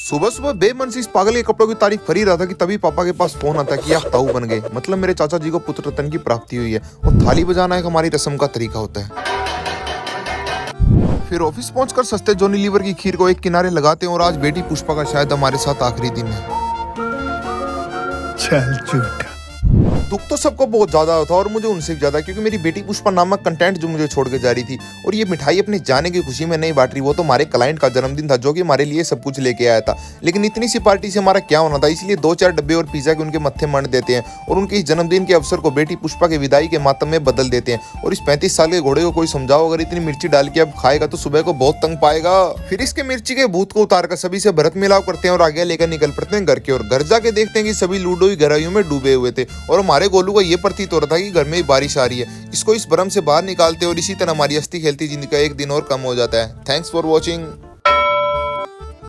सुबह सुबह बेमन से इस पागल के कपड़ों की तारीफ कर ही रहा था कि तभी पापा के पास फोन आता कि आप ताऊ बन गए। मतलब मेरे चाचा जी को पुत्र रत्न की प्राप्ति हुई है और थाली बजाना एक हमारी रस्म का तरीका होता है। फिर ऑफिस पहुंचकर सस्ते जॉनी लीवर की खीर को एक किनारे लगाते हैं और आज बेटी पुष्पा का शायद हमारे साथ आखिरी दिन है। चल झूठा। दुख तो सबको बहुत ज्यादा होता और मुझे उनसे भी ज्यादा, क्योंकि मेरी बेटी पुष्पा नामक कंटेंट जो मुझे छोड़ के जा रही थी और ये मिठाई अपने जाने की खुशी में नहीं बांट रही। वो तो हमारे क्लाइंट का जन्मदिन था जो कि हमारे लिए सब कुछ लेके आया था, लेकिन इतनी सी पार्टी से हमारा क्या होना था। इसलिए 2-4 डब्बे और पिज्जा के उनके मत्थे मंड देते हैं और उनके इस जन्मदिन के अवसर को बेटी पुष्पा के विदाई के मातम में बदल देते हैं। और इस 35 साल के घोड़े को कोई समझाओ, अगर इतनी मिर्ची डाल के अब खाएगा तो सुबह को बहुत तंग पाएगा। फिर इसके मिर्ची के भूत को उतार कर सभी से भरत मिलाप करते हैं और आगे लेकर निकल पड़ते हैं घर की ओर। घर जाके देखते हैं कि सभी लूडो ही गहराइयों में डूबे हुए थे और हमारे गोलू को ये प्रतीत हो रहा था कि घर में ही बारिश आ रही है। इसको इस भ्रम से बाहर निकालते और इसी तरह हमारी हंसती खेलती जिंदगी का एक दिन और कम हो जाता है। Thanks for watching.